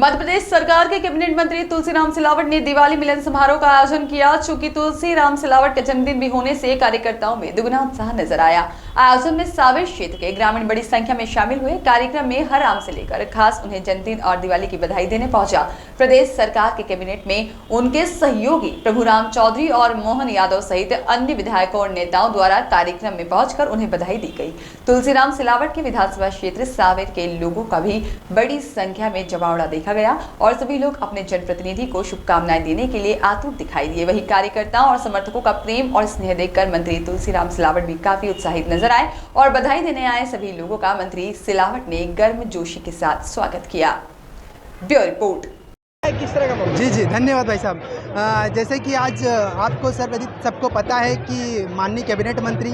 मध्य प्रदेश सरकार के कैबिनेट मंत्री तुलसीराम सिलावट ने दिवाली मिलन समारोह का आयोजन किया। चूंकि तुलसीराम सिलावट का जन्मदिन भी होने से कार्यकर्ताओं में दुगना उत्साह नजर आया। आयोजन में सांवेर क्षेत्र के ग्रामीण बड़ी संख्या में शामिल हुए। कार्यक्रम में हर आम से लेकर खास उन्हें जन्मदिन और दिवाली की बधाई देने पहुंचा। प्रदेश सरकार के कैबिनेट में उनके सहयोगी प्रभुराम चौधरी और मोहन यादव सहित अन्य विधायकों और नेताओं द्वारा कार्यक्रम में पहुंचकर उन्हें बधाई दी गई। तुलसीराम सिलावट के विधानसभा क्षेत्र सांवेर के लोगों का भी बड़ी संख्या में जमावड़ा देखा गया और सभी लोग अपने जनप्रतिनिधि को शुभकामनाएं देने के लिए आतुर दिखाई दिए। वहीं कार्यकर्ताओं और समर्थकों का प्रेम और स्नेह देखकर मंत्री तुलसीराम सिलावट भी काफी उत्साहित नजर आए और बधाई देने आए सभी लोगों का मंत्री सिलावट ने गर्मजोशी के साथ स्वागत किया। Bureau report. किस तरह का जी धन्यवाद भाई साहब। जैसे कि आज आपको सबको पता है कि माननीय कैबिनेट मंत्री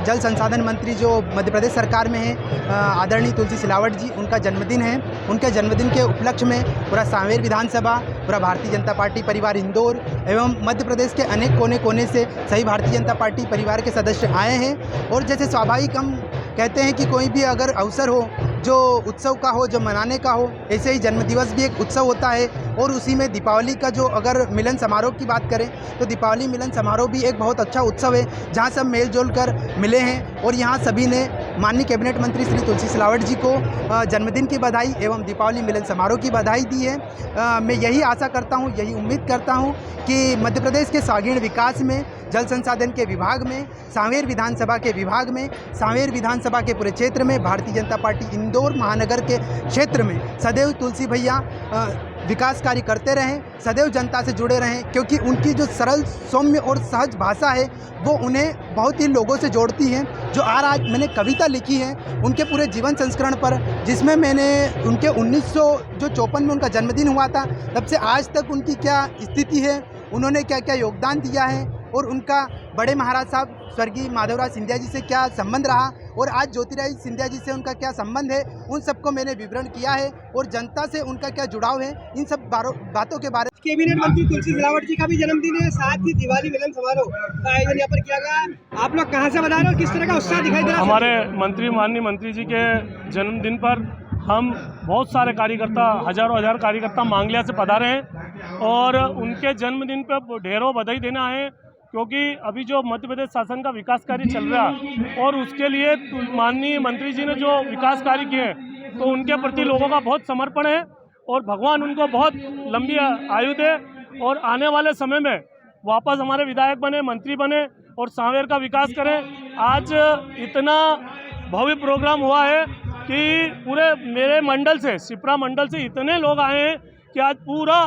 जल संसाधन मंत्री जो मध्य प्रदेश सरकार में है आदरणीय तुलसी सिलावट जी, उनका जन्मदिन है। उनके जन्मदिन के उपलक्ष्य में पूरा सांवेर विधानसभा, पूरा भारतीय जनता पार्टी परिवार इंदौर एवं मध्य प्रदेश के अनेक कोने कोने से सभी भारतीय जनता पार्टी परिवार के सदस्य आए हैं। और जैसे स्वाभाविक हम कहते हैं कि कोई भी अगर अवसर हो जो उत्सव का हो, जो मनाने का हो, ऐसे ही जन्मदिवस भी एक उत्सव होता है। और उसी में दीपावली का जो अगर मिलन समारोह की बात करें तो दीपावली मिलन समारोह भी एक बहुत अच्छा उत्सव है जहां सब मेल जोल कर मिले हैं। और यहां सभी ने माननीय कैबिनेट मंत्री श्री तुलसी सिलावट जी को जन्मदिन की बधाई एवं दीपावली मिलन समारोह की बधाई दी है। मैं यही आशा करता हूं, यही उम्मीद करता हूं कि मध्य प्रदेश के सर्वांगीण विकास में, जल संसाधन के विभाग में, सांवेर विधानसभा के विभाग में, सांवेर विधानसभा के पूरे क्षेत्र में, भारतीय जनता पार्टी इंदौर महानगर के क्षेत्र में सदैव तुलसी भैया विकास कार्य करते रहें, सदैव जनता से जुड़े रहें। क्योंकि उनकी जो सरल, सौम्य और सहज भाषा है वो उन्हें बहुत ही लोगों से जोड़ती है। जो आज मैंने कविता लिखी है उनके पूरे जीवन संस्करण पर, जिसमें मैंने उनके 1954 में उनका जन्मदिन हुआ था, तब से आज तक उनकी क्या स्थिति है, उन्होंने क्या क्या योगदान दिया है और उनका बड़े महाराज साहब स्वर्गीय माधवराज सिंधिया जी से क्या संबंध रहा और आज ज्योतिराज सिंधिया जी से उनका क्या संबंध है, उन सबको मैंने विवरण किया है। और जनता से उनका क्या जुड़ाव है, इन सब बातों के बारे में। कैबिनेट मंत्री तुलसी सिलावट जी का भी जन्मदिन है, साथ ही दिवाली मिलन समारोह का आयोजन यहाँ पर किया गया। आप लोग कहाँ से बता रहे हो, किस तरह का उत्साह दिखाई दे रहा है? हमारे माननीय मंत्री जी के जन्मदिन पर हम बहुत सारे कार्यकर्ता, हजार कार्यकर्ता मांगलिया से पधारे हैं और उनके जन्मदिन पर ढेरों बधाई देने आए हैं। क्योंकि अभी जो मध्य प्रदेश शासन का विकास कार्य चल रहा है और उसके लिए माननीय मंत्री जी ने जो विकास कार्य किए हैं तो उनके प्रति लोगों का बहुत समर्पण है और भगवान उनको बहुत लंबी आयु दे और आने वाले समय में वापस हमारे विधायक बने, मंत्री बने और सांवेर का विकास करें। आज इतना भव्य प्रोग्राम हुआ है कि पूरे मेरे मंडल से, शिप्रा मंडल से इतने लोग आए हैं कि आज पूरा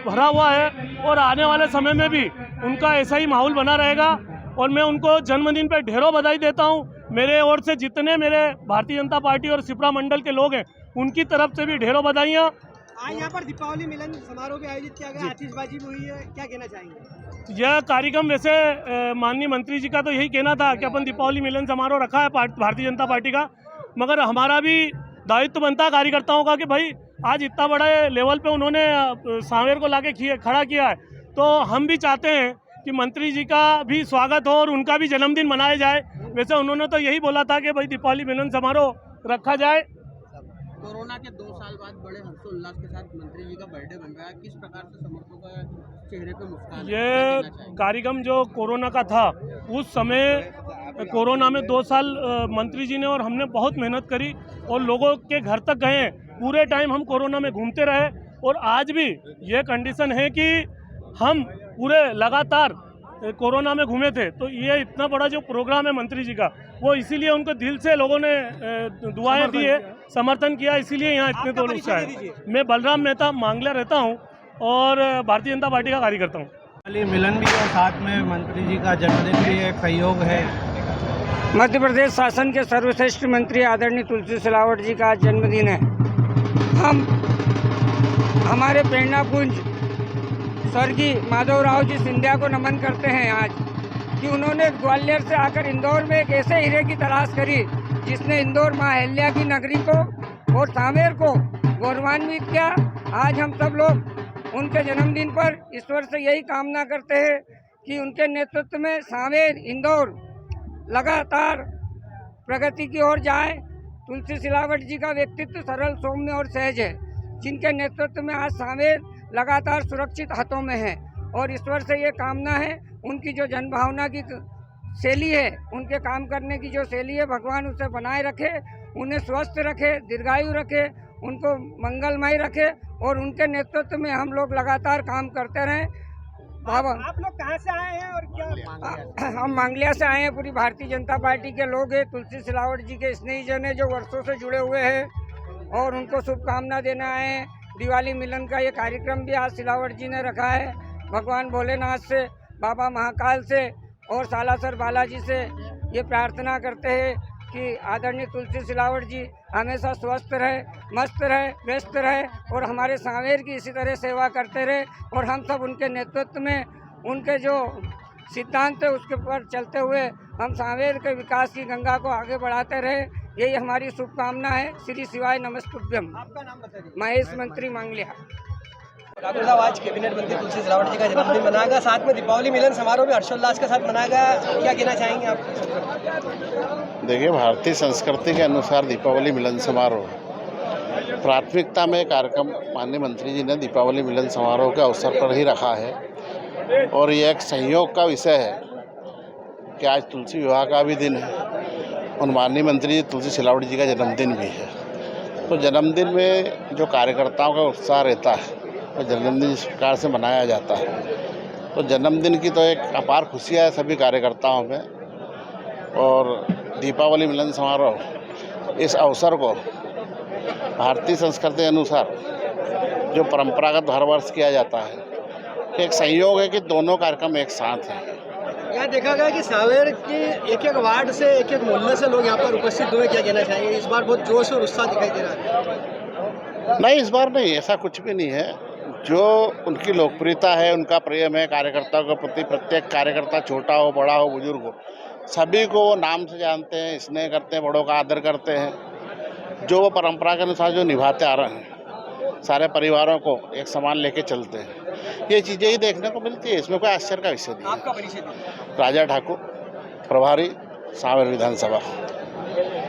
भरा हुआ है और आने वाले समय में भी उनका ऐसा ही माहौल बना रहेगा। और मैं उनको जन्मदिन पर ढेरों बधाई देता हूं। मेरे ओर से जितने मेरे भारतीय जनता पार्टी और शिप्रा मंडल के लोग हैं उनकी तरफ से भी ढेरों बधाइयाँ। आज यहाँ पर दीपावली मिलन समारोह भी आयोजित किया गया, आतिशबाजी भी हुई है, क्या कहना चाहेंगे? यह कार्यक्रम वैसे माननीय मंत्री जी का तो यही कहना था कि अपन दीपावली मिलन समारोह रखा है भारतीय जनता पार्टी का, मगर हमारा भी दायित्व बनता है कार्यकर्ताओं का कि भाई आज इतना बड़े लेवल पे उन्होंने सांवेर को लाके खड़ा किया है तो हम भी चाहते हैं कि मंत्री जी का भी स्वागत हो और उनका भी जन्मदिन मनाया जाए। वैसे उन्होंने तो यही बोला था कि भाई दीपावली मिलन समारोह रखा जाए। कोरोना के 2 साल बाद बड़े हर्षोल्लास के साथ मंत्री जी का बर्थडे बन रहा है, किस प्रकार से समर्थकों का चेहरे पे मुस्कान? ये कार्यक्रम जो कोरोना का था उस समय कोरोना में 2 साल मंत्री जी ने और हमने बहुत मेहनत करी और लोगों के घर तक गए। पूरे टाइम हम कोरोना में घूमते रहे और आज भी ये कंडीशन है कि हम पूरे लगातार कोरोना में घूमे थे। तो ये इतना बड़ा जो प्रोग्राम है मंत्री जी का, वो इसीलिए उनको दिल से लोगों ने दुआएं दी है, समर्थन किया, इसीलिए यहाँ इतने तो लोग आए। मैं बलराम मेहता मांगलिया रहता हूँ और भारतीय जनता पार्टी का कार्यकर्ता हूँ। मिलन भी और साथ में मंत्री जी का जन्मदिन भी एक सहयोग है। मध्य प्रदेश शासन के सर्वश्रेष्ठ मंत्री आदरणीय तुलसी सिलावट जी का जन्मदिन है। हम हमारे प्रेरणापुंज स्वर्गीय माधवराव जी सिंधिया को नमन करते हैं आज कि उन्होंने ग्वालियर से आकर इंदौर में एक ऐसे हीरे की तलाश करी जिसने इंदौर माँ अहिल्या की नगरी को और सांवेर को गौरवान्वित किया। आज हम सब लोग उनके जन्मदिन पर ईश्वर से यही कामना करते हैं कि उनके नेतृत्व में सांवेर, इंदौर लगातार प्रगति की ओर जाए तुलसी सिलावट जी का व्यक्तित्व सरल, सौम्य और सहज है, जिनके नेतृत्व में आज सांवेर लगातार सुरक्षित हाथों में है। और ईश्वर से ये कामना है, उनकी जो जनभावना की शैली है, उनके काम करने की जो शैली है, भगवान उसे बनाए रखे, उन्हें स्वस्थ रखे, दीर्घायु रखे, उनको मंगलमय रखे और उनके नेतृत्व में हम लोग लगातार काम करते रहें। बाबा, आप लोग कहाँ से आए हैं और क्या? हम मांगलिया से आए हैं, पूरी भारतीय जनता पार्टी के लोग हैं। तुलसी सिलावट जी के स्नेहीजन है जो वर्षों से जुड़े हुए हैं और उनको शुभकामना देना आए हैं। दिवाली मिलन का ये कार्यक्रम भी आज सिलावट जी ने रखा है। भगवान भोलेनाथ से, बाबा महाकाल से और सालासर बालाजी से ये प्रार्थना करते हैं कि आदरणीय तुलसी सिलावट जी हमेशा स्वस्थ रहे, मस्त रहे, व्यस्त रहे और हमारे सांवेर की इसी तरह सेवा करते रहे और हम सब उनके नेतृत्व में, उनके जो सिद्धांत है उसके ऊपर चलते हुए हम सांवेर के विकास की गंगा को आगे बढ़ाते रहे। यही हमारी शुभकामना है। श्री शिवाय नमस्तुभ्यम। आपका नाम बताइए। महेश मंत्री मांगलिया। ठाकुर साहब, आज कैबिनेट मंत्री तुलसी सिलावट जी का जन्मदिन मनाएगा, साथ में दीपावली मिलन समारोह भी हर्षोल्लास के साथ मनाएगा, क्या कहना चाहेंगे आप? देखिए, भारतीय संस्कृति के अनुसार दीपावली मिलन समारोह प्राथमिकता में कार्यक्रम माननीय मंत्री जी ने दीपावली मिलन समारोह के अवसर पर ही रखा है और यह एक संयोग का विषय है कि आज तुलसी विवाह का भी दिन है और माननीय मंत्री जी तुलसी सिलावट जी का जन्मदिन भी है। तो जन्मदिन में जो कार्यकर्ताओं का उत्साह रहता है तो जन्मदिन इस प्रकार से मनाया जाता है। तो जन्मदिन की तो एक अपार खुशियाँ है सभी कार्यकर्ताओं में और दीपावली मिलन समारोह इस अवसर को भारतीय संस्कृति के अनुसार जो परंपरागत हर वर्ष किया जाता है, एक संयोग है कि दोनों कार्यक्रम एक साथ हैं। यहाँ देखा गया कि सांवेर के एक एक वार्ड से, एक एक मोहल्ले से लोग यहाँ पर उपस्थित हुए, क्या कहना चाहेंगे? इस बार बहुत जोश और उत्साह दिखाई दे रहा है। नहीं, इस बार नहीं, ऐसा कुछ भी नहीं है। जो उनकी लोकप्रियता है, उनका प्रेम है कार्यकर्ताओं के प्रति, प्रत्येक कार्यकर्ता छोटा हो, बड़ा हो, बुजुर्ग हो, सभी को वो नाम से जानते हैं, स्नेह करते हैं, बड़ों का आदर करते हैं। जो वो परंपरा के अनुसार जो निभाते आ रहे हैं, सारे परिवारों को एक समान लेके चलते हैं, ये चीज़ें ही देखने को मिलती है। इसमें कोई आश्चर्य का विषय नहीं है। आपका परिचय दीजिए। राजा ठाकुर, प्रभारी सांवेर विधानसभा।